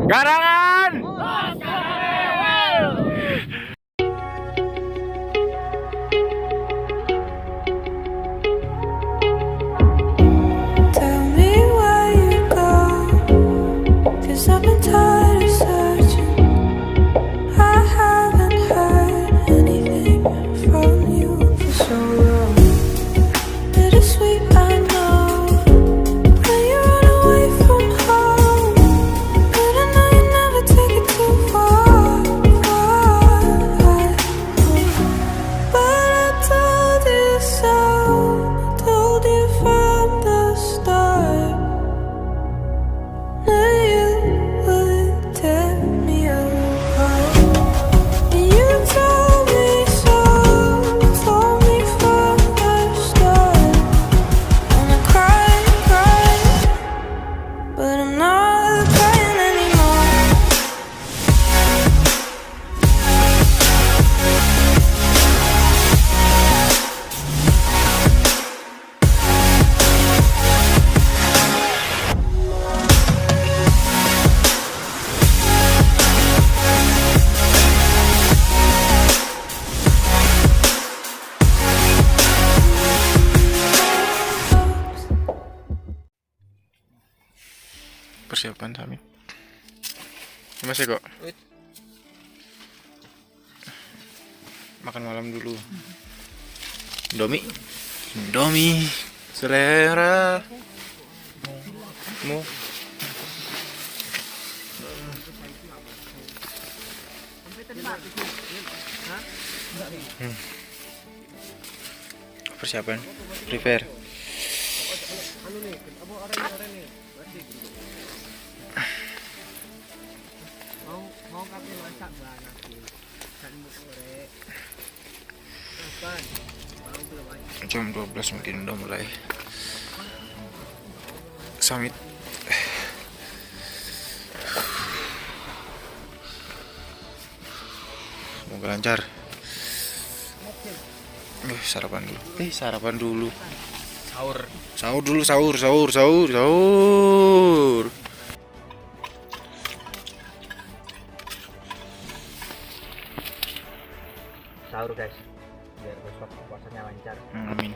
Garangan. Tell me where you go, 'cause I've been tired of searching. I haven't heard anything from you for so long. Bittersweet, I know, when you run away from home, but I know you never take it too far. But I told you so, told you from the start that you would tear me apart. And you told me so, told me from the start. And I cried, cried, but I'm not crying anymore. Persiapan Samit. Masih kok. Makan malam dulu. Indomie. Selera. Mu. Persiapan. Prepare. Jam 12 mungkin udah mulai summit. Semoga lancar. Sarapan dulu. Sahur dulu. Sahur guys, biar besok puasanya lancar. Amin.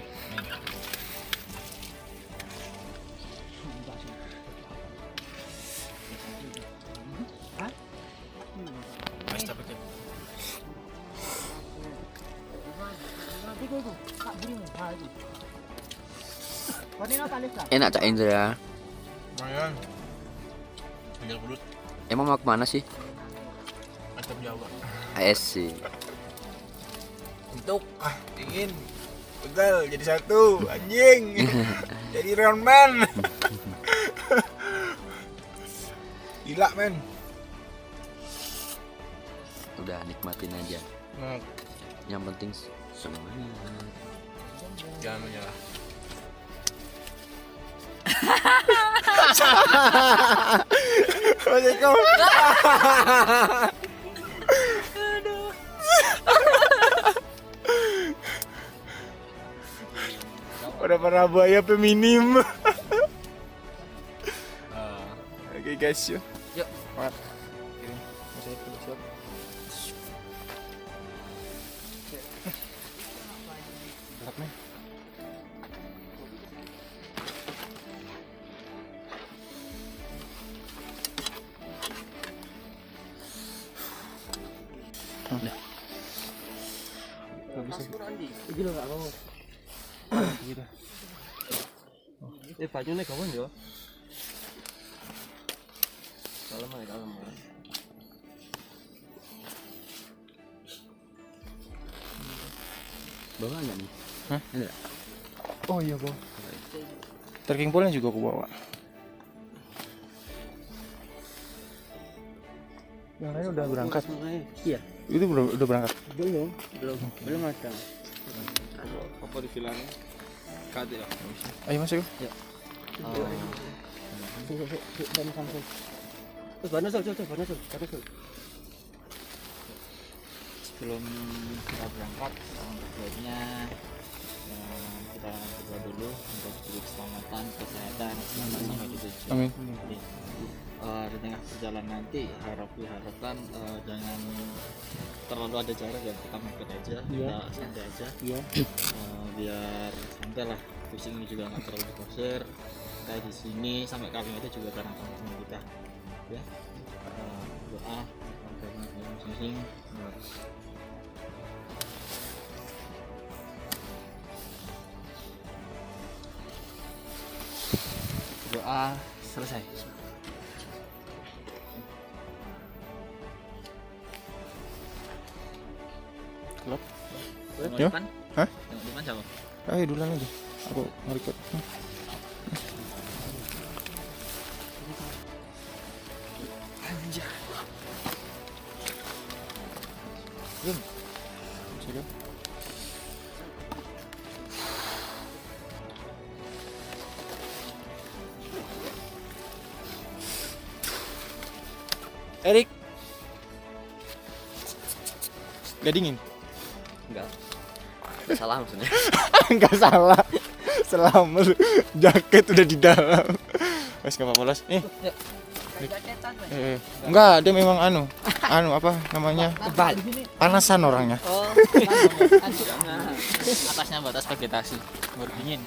Enak Cak Indra. Lumayan. Tinggal perut. Emang mau kemana sih? Mantap Jawa. ASC. Untuk ingin pegal jadi satu anjing. Jadi Iron Man. Gila men. Udah nikmatin aja. Yang penting semangat. Jangan menyerah. Para buaya feminim. Oke guys, yuk. Mat. Masih siap. Gelap men. Iki lho gak mau. Gitu. Banyune gawon yo. Kalem. Bawa nggak nih? Hah? Enggak. Oh iya bang. Trekking pole juga aku bawa. Yang lain udah berangkat. Iya. Itu udah berangkat. Belum ada. Apa di filmnya? Kade ya. Ayo masuk. Ya. Banas. Sebelum kita berangkat, sebaiknya kita berdoa dulu untuk keselamatan, kesehatan, sampai di tujuan. Amin. Di tengah perjalanan nanti harapkan jangan terlalu ada jarak ya, kita mepet aja, kita santai aja, biar santai lah. Pusing ini juga nggak terlalu diforsir. Kayak di sini sampai kali itu juga karena teman-teman kita, ya. Doa karena masing-masing. Doa selesai. Klop. Tengok Ya? depan. Hah? Tengok depan siapa? Ayo duluan aja. Aku nge-record. Sudah. Erik. Gak dingin? Enggak. Salah maksudnya. Enggak salah. Selama jaket udah di dalam. Wes enggak apa-apa, Los. Nih. Enggak, dia memang anu apa namanya? Panasan orangnya. Oh, atasnya batas vegetasi, baru dingin.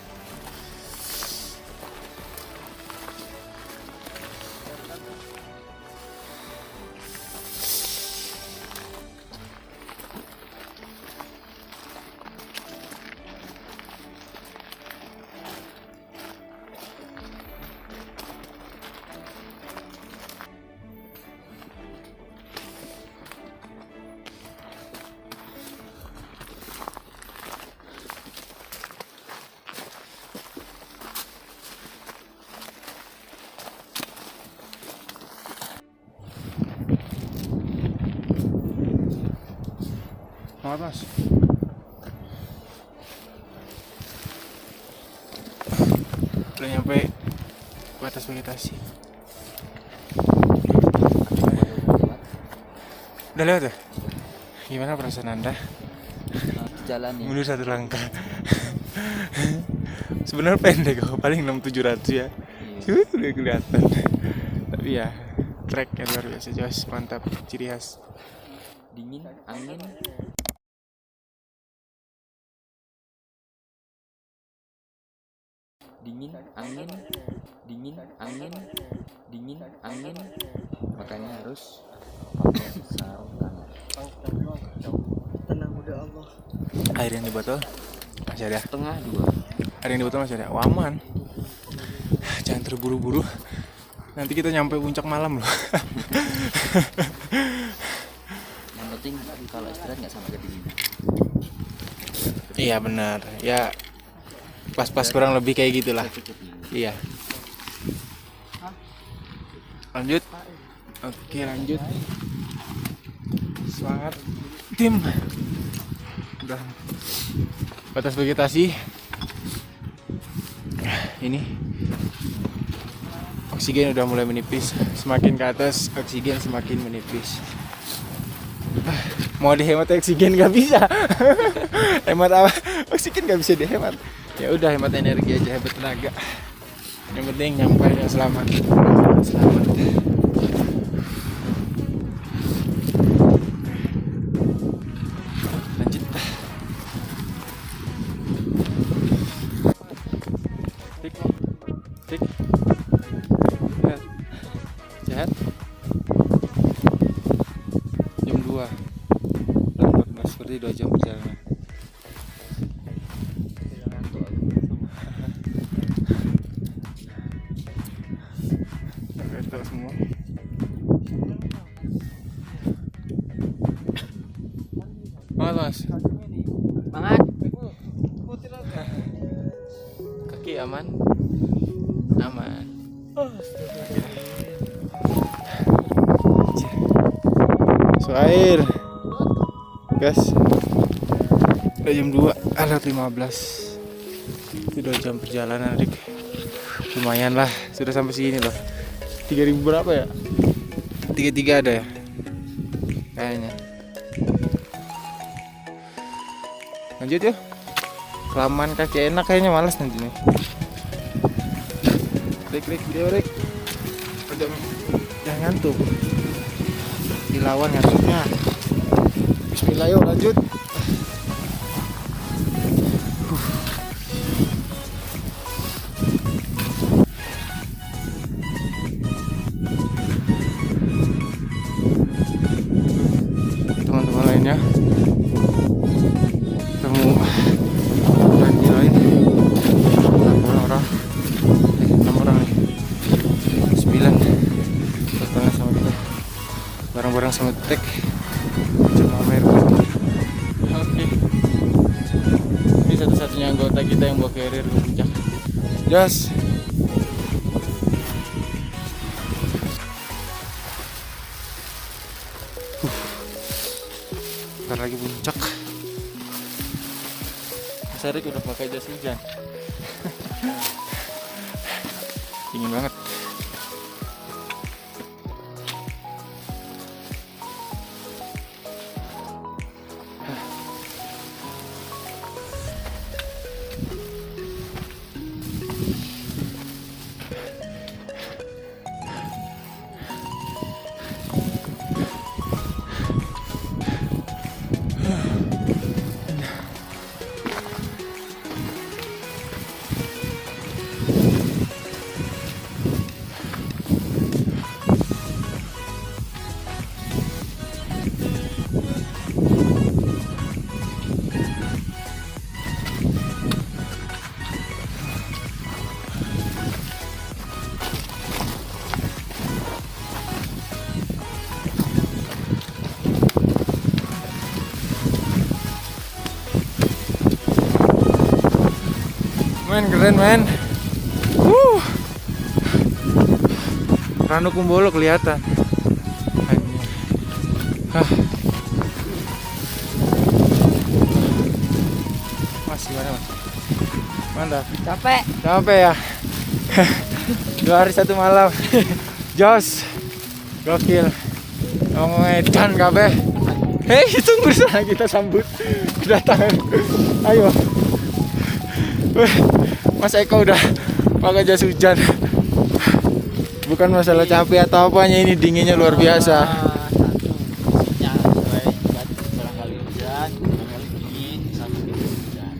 Semangat, Mas. Udah nyampe batas vegetasi. Udah lewat ya? Gimana perasaan Anda? Jalan nih. Mundur satu langkah. Sebenarnya pendek kok, paling 6-700 ya. Udah kelihatan. Tapi ya, tracknya luar biasa, jos, mantap, ciri khas. Dingin, angin. Dingin, angin. Dingin, angin. Dingin, angin. Makanya harus pakai sarung tangan. Tenang udah Allah. Air yang di botol masih ada. Setengah 2. Air yang di botol masih ada. Wah, aman. Jangan terburu-buru. Nanti kita nyampe puncak malam loh. Yang penting kalau istirahat nggak sampai kedinginan. Iya benar. Ya pas-pas kurang lebih kayak gitulah. Secukupnya. Iya. Lanjut. Oke, lanjut. Semangat tim. Udah batas vegetasi. Ini oksigen udah mulai menipis. Semakin ke atas oksigen semakin menipis. Mau dihemat oksigen nggak bisa. Hemat apa? Oksigen nggak bisa dihemat. Ya udah, hemat energi aja, hemat tenaga. Yang penting nyampe dengan selamat. Selamat. Lanjut. Tik. Tik. Sehat. Sehat. Jam 2. Seperti 2 jam perjalanan. Kita semua. Mas. Semangat. Kaki aman. Aman. Air. Gas. Udah jam 2, alat 15. Itu 2 jam perjalanan, Rik. Lumayan lah, sudah sampai sini loh. 3000 berapa ya? 33 ada ya? Kayaknya. Lanjut ya. Kelamaan kaki enak kayaknya, malas nanti nih. Rek video rek. Jangan ngantuk. Dilawan ngantuknya. Bismillah yuk lanjut. Teman-teman lainnya ketemu lagi lain 8 orang 6 orang nih 9 bareng sama kita bareng-bareng sama Tek sama Mer. Oke, ini satu-satunya anggota kita yang bawa carrier ke puncak. Jos. Bentar lagi puncak. Mas Erik udah pakai jas hujan. Dingin banget. Men, keren men. Ranu Kumbolo kelihatan. Mas gimana mas? Mantap. Capek ya. 2 hari 1 malam. Jos. Gokil. Medan kabeh. Hei, tunggu sana kita sambut kedatangan. Ayo. Mas Eko udah pakai jas hujan. Bukan masalah capek atau apanya, ini dinginnya luar biasa. Barangkali hujan, barangkali dingin, sama gitu hujan.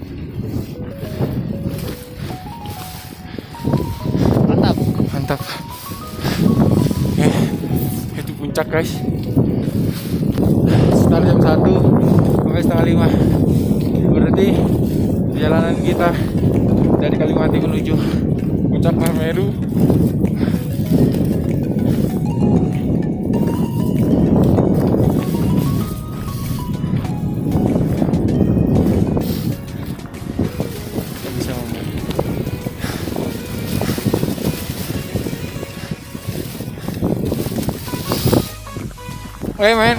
Mantap. Itu puncak guys. Sekitar jam 1 sampai setengah 5. Berarti perjalanan kita dari Kalimati menuju puncak Mahameru bisa ngomong. Oke men.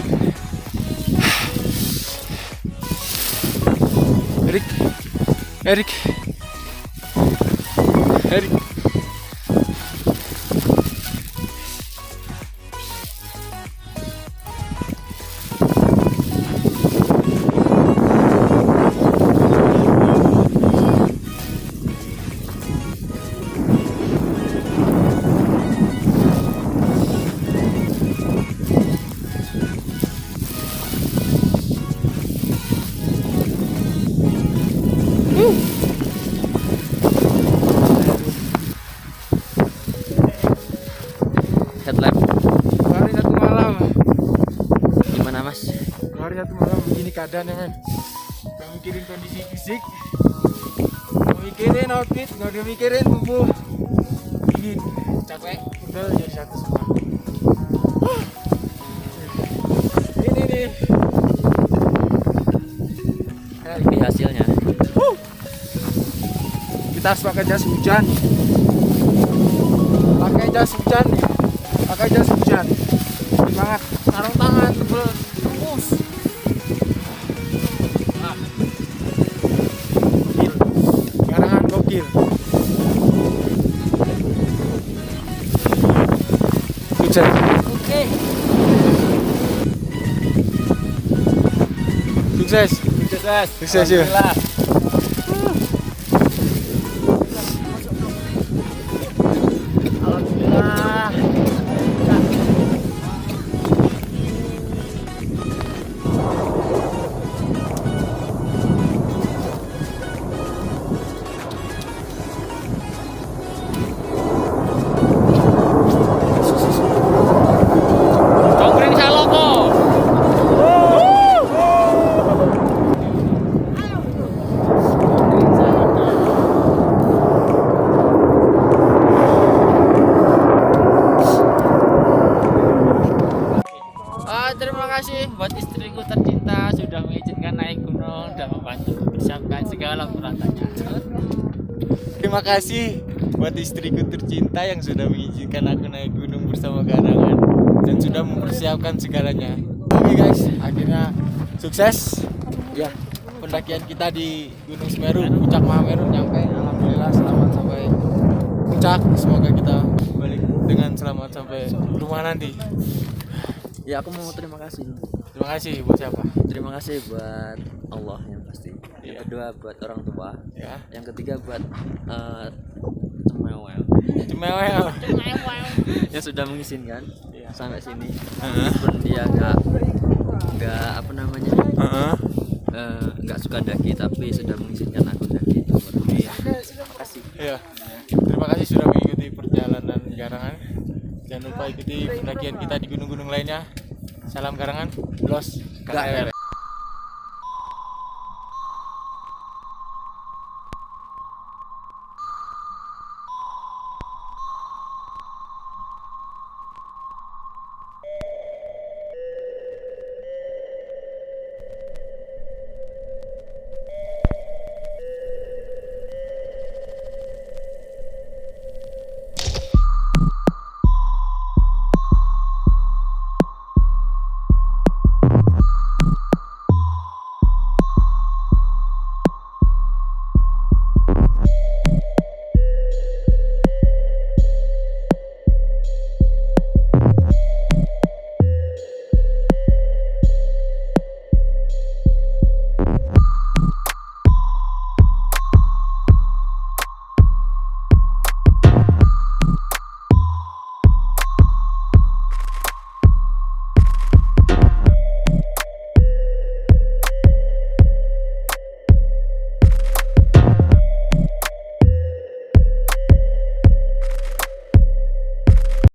Erik. Headlamp. 2 hari 1 malam. Gimana mas? 2 hari 1 malam begini keadaannya men. Gak mikirin kondisi fisik, gak mikirin outfit, gak mikirin tubuh. Dingin, capek, udah jadi satu semua. Ini nih. Ini hasilnya. Kita harus pakai jas hujan. Pakai jas hujan. Semangat. Sarung tangan, tembus. Gokil. Garangan gokil. Sukses. Oke. Sukses. Sukses yuk. terima kasih buat istriku tercinta sudah mengizinkan naik gunung dan membantu mempersiapkan segala peralatannya. Terima kasih buat istriku tercinta yang sudah mengizinkan aku naik gunung bersama Garangan dan sudah mempersiapkan segalanya. Oke guys, akhirnya sukses ya pendakian kita di Gunung Semeru, Puncak Mahameru nyampe. Alhamdulillah selamat sampai puncak. Semoga kita balik dengan selamat sampai rumah nanti. Ya aku mau terima kasih. Terima kasih buat siapa? Terima kasih buat Allah yang pasti. Yang kedua buat orang tua. Ya. Yang ketiga buat Cemewel. yang sudah mengizinkan Iya. sampai sini. Heeh. Meskipun dia nggak apa namanya Heeh. nggak suka daki tapi sudah mengizinkan aku daki itu. Terima kasih. Iya. Terima kasih sudah mengikuti perjalanan Garangan. Jangan lupa ikuti pendakian kita di gunung-gunung lainnya. Salam Garangan, Los KRL.